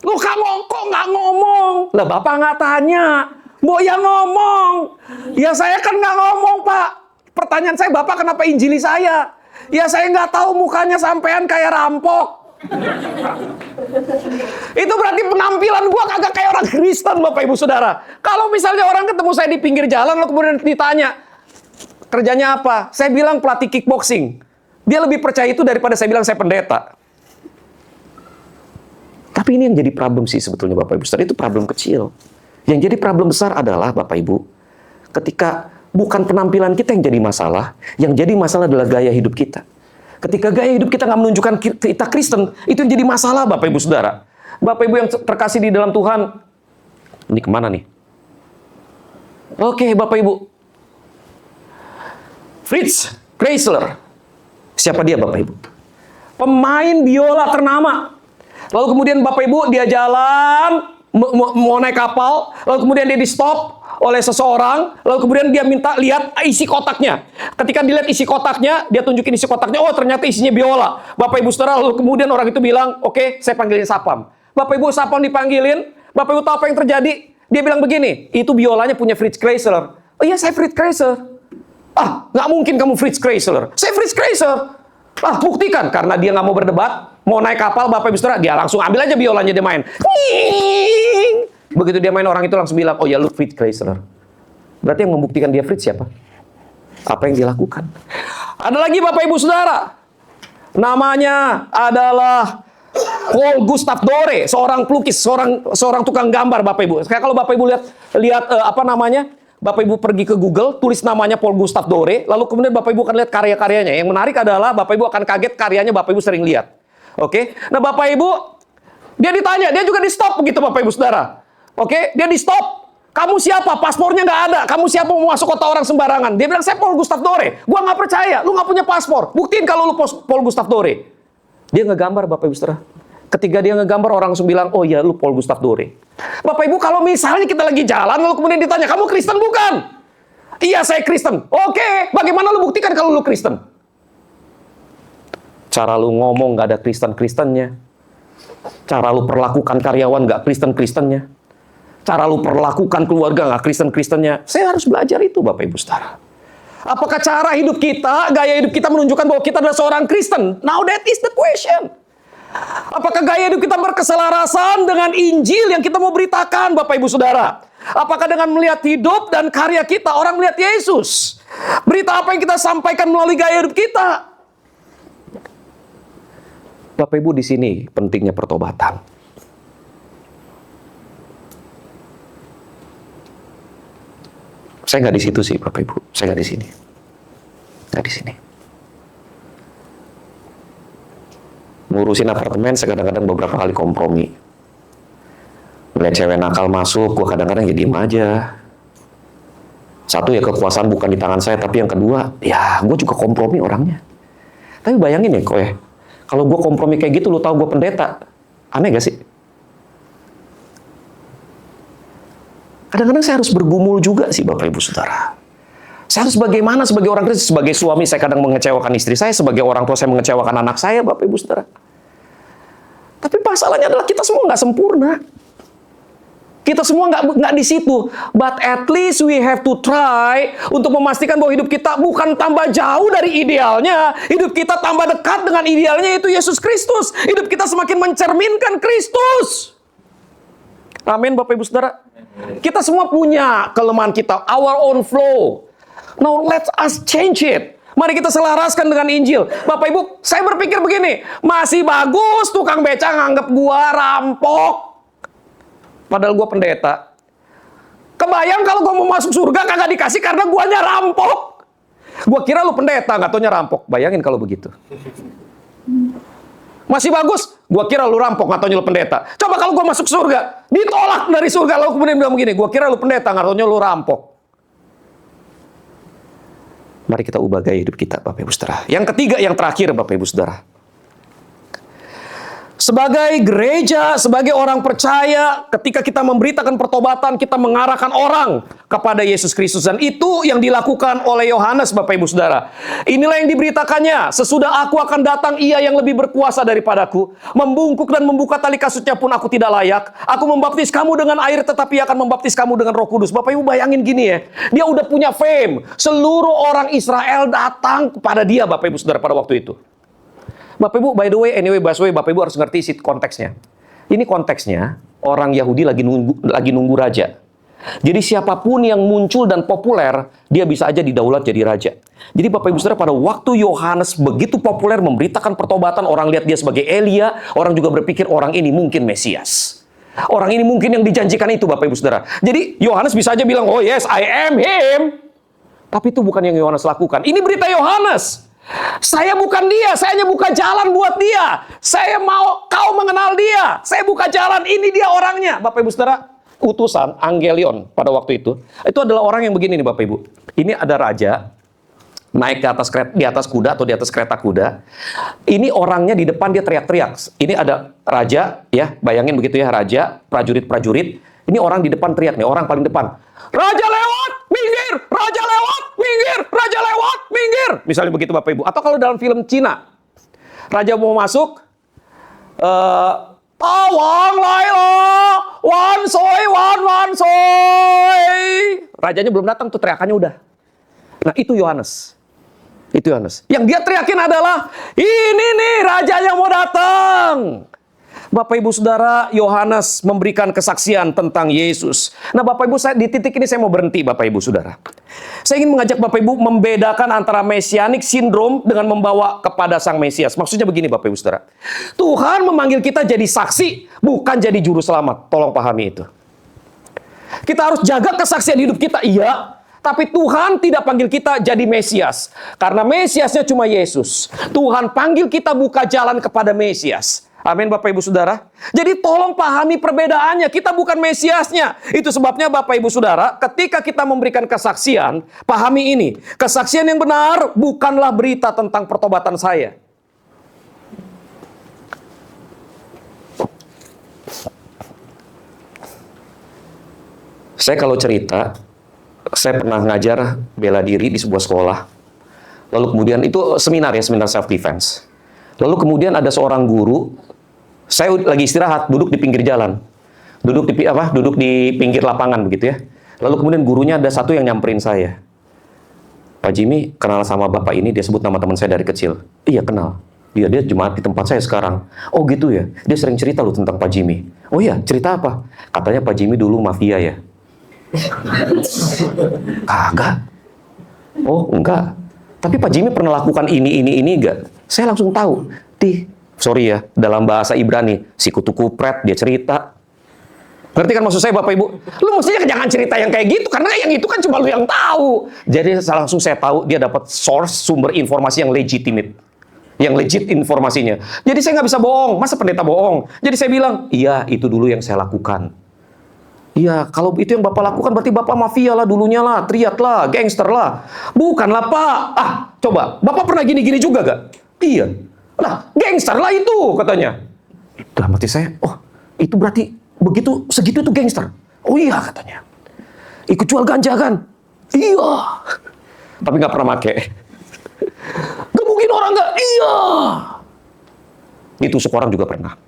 "Lu kok nggak ngomong?" "Lah bapak nggak tanya." "Mau yang ngomong." "Ya saya kan nggak ngomong pak. Pertanyaan saya, bapak kenapa injili saya?" "Ya saya nggak tahu, mukanya sampean kayak rampok." Itu berarti penampilan gua kagak kayak orang Kristen, Bapak Ibu Saudara. Kalau misalnya orang ketemu saya di pinggir jalan, lalu kemudian ditanya, "Kerjanya apa?" Saya bilang pelatih kickboxing. Dia lebih percaya itu daripada saya bilang saya pendeta. Tapi ini yang jadi problem sih sebetulnya Bapak Ibu Saudara, itu problem kecil. Yang jadi problem besar adalah Bapak Ibu, ketika bukan penampilan kita yang jadi masalah, yang jadi masalah adalah gaya hidup kita. Ketika gaya hidup kita nggak menunjukkan kita Kristen, itu yang jadi masalah Bapak Ibu Saudara. Bapak Ibu yang terkasih di dalam Tuhan, ini kemana nih? Oke Bapak Ibu. Fritz Kreisler. Siapa dia Bapak Ibu? Pemain biola ternama. Lalu kemudian Bapak Ibu dia jalan, mau naik kapal, lalu kemudian dia di stop oleh seseorang, lalu kemudian dia minta lihat isi kotaknya. Ketika dilihat isi kotaknya, dia tunjukin isi kotaknya, oh ternyata isinya biola. Bapak Ibu Saudara, lalu kemudian orang itu bilang, oke, saya panggilin Sapam. Bapak Ibu, Sapam dipanggilin, Bapak Ibu tahu apa yang terjadi? Dia bilang begini, itu biolanya punya Fritz Kreisler. Oh iya, saya Fritz Kreisler. Ah, nggak mungkin kamu Fritz Kreisler. Saya Fritz Kreisler. Ah, buktikan. Karena dia nggak mau berdebat, mau naik kapal, Bapak Ibu Saudara, dia langsung ambil aja biolanya, dia main. Begitu dia main, orang itu langsung bilang, oh ya lu Fritz Kreisler. Berarti yang membuktikan dia Fritz siapa? Apa yang dia lakukan? Ada lagi Bapak Ibu Saudara. Namanya adalah Paul Gustav Dore, seorang pelukis, seorang tukang gambar Bapak Ibu. Kayak kalau Bapak Ibu lihat apa namanya? Bapak Ibu pergi ke Google, tulis namanya Paul Gustav Dore, lalu kemudian Bapak Ibu akan lihat karya-karyanya. Yang menarik adalah Bapak Ibu akan kaget karyanya Bapak Ibu sering lihat. Oke? Nah, Bapak Ibu dia ditanya, dia juga di-stop begitu Bapak Ibu Saudara. Oke? Dia di-stop. Kamu siapa? Paspornya nggak ada. Kamu siapa mau masuk kota orang sembarangan? Dia bilang, saya Paul Gustav Dore. Gua nggak percaya. Lu nggak punya paspor. Buktiin kalau lu Paul Gustav Dore. Dia ngegambar Bapak Ibu Saudara. Ketika dia ngegambar, orang langsung bilang, oh ya lu Paul Gustav Dore. Bapak Ibu, kalau misalnya kita lagi jalan, lalu kemudian ditanya, kamu Kristen bukan? Iya, saya Kristen. Oke, bagaimana lu buktikan kalau lu Kristen? Cara lu ngomong nggak ada Kristen-Kristennya. Cara lu perlakukan karyawan nggak Kristen-Kristennya. Cara lu perlakukan keluarga nggak Kristen-Kristennya. Saya harus belajar itu, Bapak Ibu Saudara. Apakah cara hidup kita, gaya hidup kita menunjukkan bahwa kita adalah seorang Kristen? Now that is the question. Apakah gaya hidup kita berkeselarasan dengan Injil yang kita mau beritakan, Bapak Ibu Saudara? Apakah dengan melihat hidup dan karya kita, orang melihat Yesus? Berita apa yang kita sampaikan melalui gaya hidup kita? Bapak Ibu, di sini pentingnya pertobatan. Saya nggak di situ sih, Bapak Ibu. Saya nggak di sini. Nggak di sini. Ngurusin apartemen, saya kadang-kadang beberapa kali kompromi. Melihat cewek nakal masuk, gue kadang-kadang ya diem aja. Satu, ya kekuasaan bukan di tangan saya, tapi yang kedua, ya gue juga kompromi orangnya. Tapi bayangin ya, kok ya, kalau gue kompromi kayak gitu, lu tahu gue pendeta, aneh gak sih? Kadang-kadang saya harus bergumul juga sih, Bapak Ibu Saudara. Saya harus bagaimana sebagai orang Kristen, sebagai suami saya kadang mengecewakan istri saya, sebagai orang tua saya mengecewakan anak saya, Bapak Ibu Saudara. Tapi masalahnya adalah kita semua nggak sempurna. Kita semua nggak di situ. But at least we have to try untuk memastikan bahwa hidup kita bukan tambah jauh dari idealnya. Hidup kita tambah dekat dengan idealnya, yaitu Yesus Kristus. Hidup kita semakin mencerminkan Kristus. Amin, Bapak Ibu Saudara. Kita semua punya kelemahan kita, our own flow. Now let us change it. Mari kita selaraskan dengan Injil. Bapak Ibu, saya berpikir begini, masih bagus tukang beca nganggep gua rampok. Padahal gua pendeta. Kebayang kalau gua mau masuk surga kagak dikasih karena guanya rampok. Gua kira lu pendeta, nggak taunya rampok. Bayangin kalau begitu. Masih bagus, gua kira lu rampok, nggak taunya lu pendeta. Coba kalau gua masuk surga, ditolak dari surga, lalu kemudian bilang begini, gua kira lu pendeta, nggak taunya lu rampok. Mari kita ubah gaya hidup kita, Bapak Ibu Saudara. Yang ketiga, yang terakhir, Bapak Ibu Saudara. Sebagai gereja, sebagai orang percaya, ketika kita memberitakan pertobatan, kita mengarahkan orang kepada Yesus Kristus. Dan itu yang dilakukan oleh Yohanes, Bapak Ibu Saudara. Inilah yang diberitakannya. Sesudah aku akan datang, ia yang lebih berkuasa daripadaku. Membungkuk dan membuka tali kasutnya pun aku tidak layak. Aku membaptis kamu dengan air, tetapi akan membaptis kamu dengan Roh Kudus. Bapak Ibu bayangin gini ya. Dia udah punya fame. Seluruh orang Israel datang kepada dia, Bapak Ibu Saudara, pada waktu itu. Bapak Ibu, by the way, anyway, Baswe, Bapak Ibu harus ngerti konteksnya. Ini konteksnya, orang Yahudi lagi nunggu raja. Jadi siapapun yang muncul dan populer, dia bisa aja didaulat jadi raja. Jadi Bapak Ibu Saudara, pada waktu Yohanes begitu populer memberitakan pertobatan, orang lihat dia sebagai Elia, orang juga berpikir orang ini mungkin Mesias. Orang ini mungkin yang dijanjikan itu, Bapak Ibu Saudara. Jadi Yohanes bisa aja bilang, oh yes, I am him. Tapi itu bukan yang Yohanes lakukan. Ini berita Yohanes. Saya bukan dia, saya hanya buka jalan buat dia. Saya mau kau mengenal dia. Saya buka jalan, ini dia orangnya. Bapak Ibu Saudara, utusan Angelion pada waktu itu adalah orang yang begini nih Bapak Ibu. Ini ada raja naik di atas kuda atau di atas kereta kuda. Ini orangnya di depan dia teriak-teriak. Ini ada raja, ya, bayangin begitu ya, raja, prajurit-prajurit. Ini orang di depan teriak nih, orang paling depan. Raja lewat, minggir! Raja lewat, minggir! Raja lewat, minggir! Misalnya begitu Bapak Ibu. Atau kalau dalam film Cina, raja mau masuk, Wang Laila, wan soy, wan soy. Rajanya belum datang tuh, teriakannya udah. Nah itu Yohanes. Itu Yohanes. Yang dia teriakin adalah, ini nih raja yang mau datang. Bapak Ibu Saudara, Yohanes memberikan kesaksian tentang Yesus. Nah Bapak Ibu, di titik ini saya mau berhenti Bapak Ibu Saudara. Saya ingin mengajak Bapak Ibu membedakan antara Messianic Syndrome dengan membawa kepada Sang Mesias. Maksudnya begini Bapak Ibu Saudara. Tuhan memanggil kita jadi saksi, bukan jadi juru selamat. Tolong pahami itu. Kita harus jaga kesaksian hidup kita, iya. Tapi Tuhan tidak panggil kita jadi Mesias. Karena Mesiasnya cuma Yesus. Tuhan panggil kita buka jalan kepada Mesias. Amin Bapak Ibu Saudara. Jadi tolong pahami perbedaannya. Kita bukan Mesiasnya. Itu sebabnya Bapak Ibu Saudara, ketika kita memberikan kesaksian, pahami ini. Kesaksian yang benar bukanlah berita tentang pertobatan saya. Saya kalau cerita, saya pernah ngajar bela diri di sebuah sekolah. Lalu kemudian itu seminar ya, seminar self defense. Lalu kemudian ada seorang guru, saya lagi istirahat, duduk di pinggir jalan. Duduk di pinggir lapangan begitu ya. Lalu kemudian gurunya ada satu yang nyamperin saya. Pak Jimmy, kenal sama Bapak ini, dia sebut nama teman saya dari kecil. Iya, kenal. Dia jemaat di tempat saya sekarang. Oh gitu ya, dia sering cerita loh tentang Pak Jimmy. Oh iya, cerita apa? Katanya Pak Jimmy dulu mafia ya. Kagak. Oh enggak. Tapi Pak Jimmy pernah lakukan ini enggak? Saya langsung tahu. Sorry ya, dalam bahasa Ibrani, si kutu kupret, dia cerita. Ngerti kan maksud saya Bapak Ibu? Lu mestinya jangan cerita yang kayak gitu, karena yang itu kan cuma lu yang tahu. Jadi saya tahu dia dapat sumber informasi yang legitimate. Yang legit informasinya. Jadi saya nggak bisa bohong. Masa pendeta bohong? Jadi saya bilang, iya itu dulu yang saya lakukan. Iya, kalau itu yang Bapak lakukan berarti Bapak mafia lah dulunya lah, triad lah, gangster lah. Bukanlah Pak. Coba, Bapak pernah gini-gini juga gak? Iya. Nah, gangster lah itu katanya. Dalam hati saya, oh itu berarti segitu itu gangster. Oh iya katanya. Ikut jual ganja kan? Iya. Tapi gak pernah make. Gebukin orang gak? Iya. Ditusuk orang juga pernah.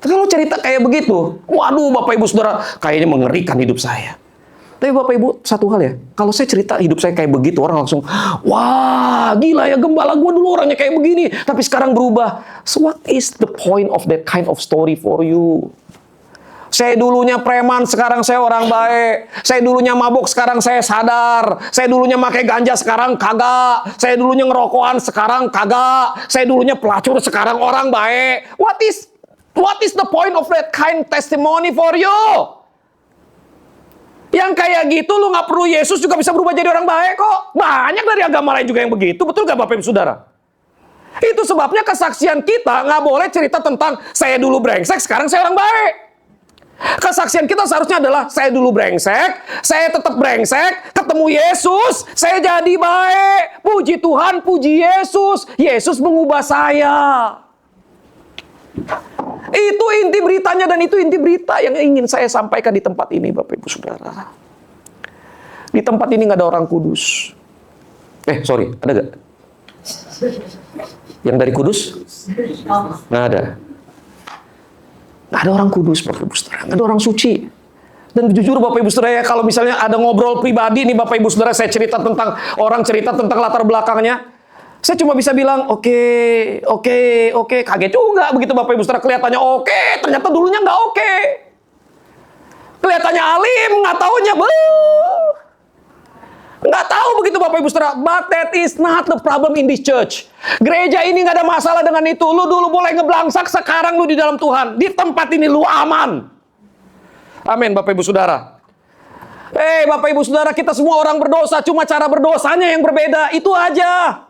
Kalau cerita kayak begitu, waduh Bapak Ibu Saudara, kayaknya mengerikan hidup saya. Tapi Bapak Ibu, satu hal ya, kalau saya cerita hidup saya kayak begitu, orang langsung, wah gila ya gembala gue dulu orangnya kayak begini, tapi sekarang berubah. So what is the point of that kind of story for you? Saya dulunya preman, sekarang saya orang baik. Saya dulunya mabuk, sekarang saya sadar. Saya dulunya pakai ganja, sekarang kagak. Saya dulunya ngerokokan, sekarang kagak. Saya dulunya pelacur, sekarang orang baik. What is the point of that kind testimony for you? Yang kayak gitu lu nggak perlu Yesus juga bisa berubah jadi orang baik kok. Banyak dari agama lain juga yang begitu. Betul nggak Bapak Ibu Saudara? Itu sebabnya kesaksian kita nggak boleh cerita tentang saya dulu brengsek, sekarang saya orang baik. Kesaksian kita seharusnya adalah saya dulu brengsek, saya tetap brengsek, ketemu Yesus, saya jadi baik. Puji Tuhan, puji Yesus. Yesus mengubah saya. Itu inti beritanya dan itu inti berita yang ingin saya sampaikan di tempat ini Bapak Ibu Saudara. Di tempat ini nggak ada orang kudus. Sorry, ada nggak? Yang dari kudus? Nggak ada. Nggak ada orang kudus Bapak Ibu Saudara. Nggak ada orang suci. Dan jujur Bapak Ibu Saudara ya, kalau misalnya ada ngobrol pribadi nih Bapak Ibu Saudara, saya cerita tentang latar belakangnya. Saya cuma bisa bilang, oke, kaget juga begitu Bapak Ibu Saudara, kelihatannya oke, ternyata dulunya nggak oke. Kelihatannya alim, nggak taunya, nggak tahu begitu Bapak Ibu Saudara. But that is not the problem in this church. Gereja ini nggak ada masalah dengan itu. Lu dulu boleh ngeblangsak, sekarang lu di dalam Tuhan. Di tempat ini lu aman. Amin Bapak Ibu Saudara. Bapak Ibu Saudara, kita semua orang berdosa, cuma cara berdosanya yang berbeda, itu aja.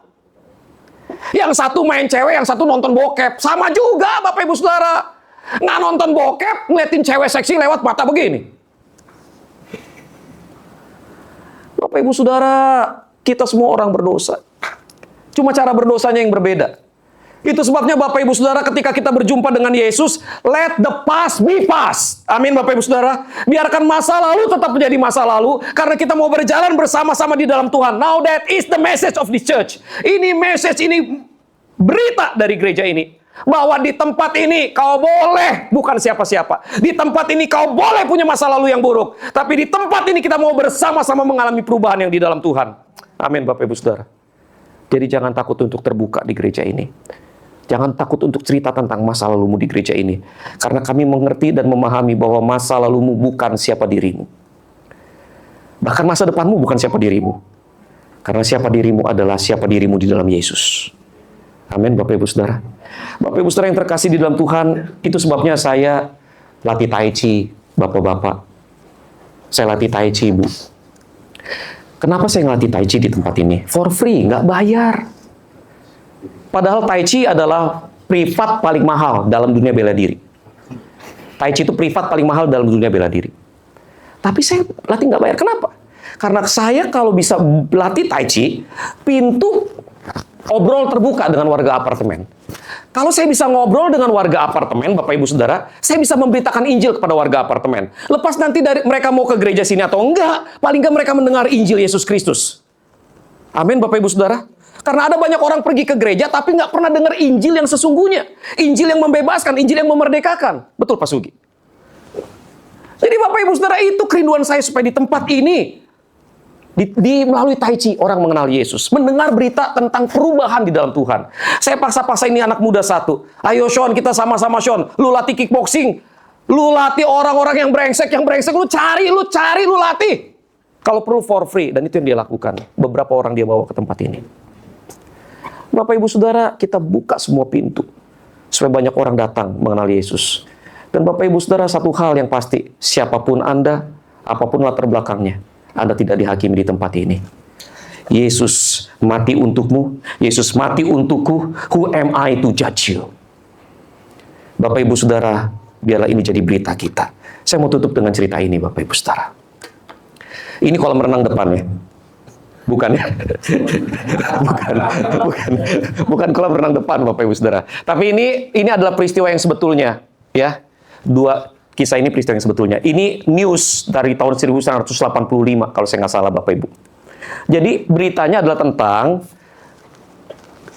Yang satu main cewek, yang satu nonton bokep. Sama juga Bapak Ibu Saudara. Nggak nonton bokep, ngeliatin cewek seksi lewat mata begini. Bapak Ibu Saudara, kita semua orang berdosa. Cuma cara berdosanya yang berbeda. Itu sebabnya Bapak Ibu Saudara, ketika kita berjumpa dengan Yesus, let the past be past. Amin Bapak Ibu Saudara. Biarkan masa lalu tetap menjadi masa lalu, karena kita mau berjalan bersama-sama di dalam Tuhan. Now that is the message of this church. Ini message, ini berita dari gereja ini. Bahwa di tempat ini kau boleh bukan siapa-siapa. Di tempat ini kau boleh punya masa lalu yang buruk. Tapi di tempat ini kita mau bersama-sama mengalami perubahan yang di dalam Tuhan. Amin Bapak Ibu Saudara. Jadi jangan takut untuk terbuka di gereja ini. Jangan takut untuk cerita tentang masa lalumu di gereja ini. Karena kami mengerti dan memahami bahwa masa lalumu bukan siapa dirimu. Bahkan masa depanmu bukan siapa dirimu. Karena siapa dirimu adalah siapa dirimu di dalam Yesus. Amin Bapak Ibu Saudara. Bapak Ibu Saudara yang terkasih di dalam Tuhan, itu sebabnya saya latih Tai Chi, Bapak-bapak. Saya latih Tai Chi, Bu. Kenapa saya ngelatih Tai Chi di tempat ini? For free, nggak bayar. Padahal Tai Chi adalah privat paling mahal dalam dunia bela diri. Tai Chi itu privat paling mahal dalam dunia bela diri. Tapi saya latih nggak bayar. Kenapa? Karena saya kalau bisa latih Tai Chi, pintu obrol terbuka dengan warga apartemen. Kalau saya bisa ngobrol dengan warga apartemen, Bapak Ibu Saudara, saya bisa memberitakan Injil kepada warga apartemen. Lepas nanti dari mereka mau ke gereja sini atau enggak, paling enggak mereka mendengar Injil Yesus Kristus. Amin Bapak Ibu Saudara. Karena ada banyak orang pergi ke gereja tapi nggak pernah dengar Injil yang sesungguhnya. Injil yang membebaskan, Injil yang memerdekakan. Betul Pak Sugi? Jadi Bapak Ibu Saudara, itu kerinduan saya supaya di tempat ini, melalui Tai Chi, orang mengenal Yesus. Mendengar berita tentang perubahan di dalam Tuhan. Saya paksa-paksa ini anak muda satu. Ayo Sean, kita sama-sama Sean. Lu latih kickboxing. Lu latih orang-orang yang brengsek. Lu cari, lu latih. Kalau perlu for free. Dan itu yang dia lakukan. Beberapa orang dia bawa ke tempat ini. Bapak Ibu Saudara, kita buka semua pintu supaya banyak orang datang mengenal Yesus. Dan Bapak Ibu Saudara, satu hal yang pasti, siapapun Anda, apapun latar belakangnya, Anda tidak dihakimi di tempat ini. Yesus mati untukmu, Yesus mati untukku. Who am I to judge you? Bapak Ibu Saudara, biarlah ini jadi berita kita. Saya mau tutup dengan cerita ini Bapak Ibu Saudara. Ini kolam renang depannya. Bukan ya? bukan kolam renang depan Bapak Ibu Saudara. Tapi ini adalah peristiwa yang sebetulnya, ya. Kisah ini peristiwa yang sebetulnya. Ini news dari tahun 1985 kalau saya nggak salah Bapak Ibu. Jadi beritanya adalah tentang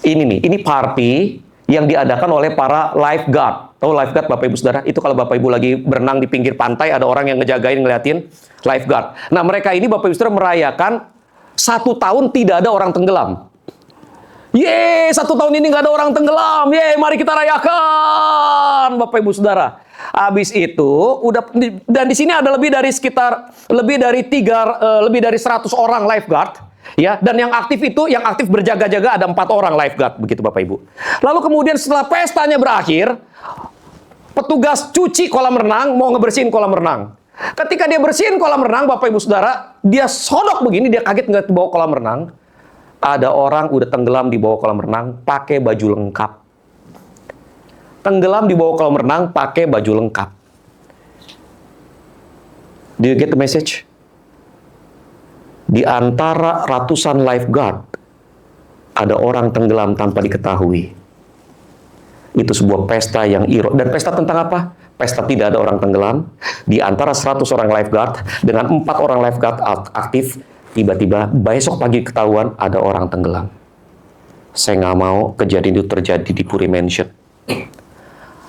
ini party yang diadakan oleh para lifeguard. Tahu lifeguard Bapak Ibu Saudara? Itu kalau Bapak Ibu lagi berenang di pinggir pantai, ada orang yang ngejagain, ngeliatin lifeguard. Nah mereka ini Bapak Ibu Saudara merayakan 1 tahun tidak ada orang tenggelam. Yeay, 1 tahun ini nggak ada orang tenggelam. Yeay, mari kita rayakan, Bapak Ibu Saudara. Habis itu, dan di sini ada lebih dari 100 orang lifeguard, ya. Dan yang aktif berjaga-jaga ada 4 orang lifeguard, begitu Bapak Ibu. Lalu kemudian setelah pestanya berakhir, petugas cuci kolam renang mau ngebersihin kolam renang. Ketika dia bersihin kolam renang, Bapak Ibu Saudara, dia sodok begini, dia kaget ngeliat di bawah kolam renang. Ada orang udah tenggelam di bawah kolam renang, pakai baju lengkap. Tenggelam di bawah kolam renang, pakai baju lengkap. Do you get the message? Di antara ratusan lifeguard, ada orang tenggelam tanpa diketahui. Itu sebuah pesta yang dan pesta tentang apa? Pesta tidak ada orang tenggelam. Di antara 100 orang lifeguard, dengan 4 orang lifeguard aktif, tiba-tiba besok pagi ketahuan ada orang tenggelam. Saya nggak mau kejadian itu terjadi di Puri Mansion.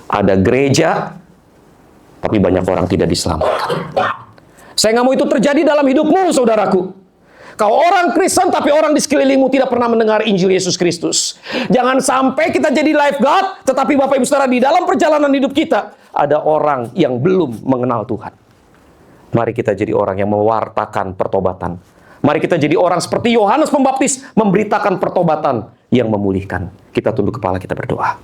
Ada gereja, tapi banyak orang tidak diselamatkan. Saya nggak mau itu terjadi dalam hidupmu, saudaraku. Kau orang Kristen, tapi orang di sekelilingmu tidak pernah mendengar Injil Yesus Kristus. Jangan sampai kita jadi lifeguard, tetapi Bapak Ibu Saudara, di dalam perjalanan hidup kita, ada orang yang belum mengenal Tuhan. Mari kita jadi orang yang mewartakan pertobatan. Mari kita jadi orang seperti Yohanes Pembaptis, memberitakan pertobatan yang memulihkan. Kita tunduk kepala, kita berdoa.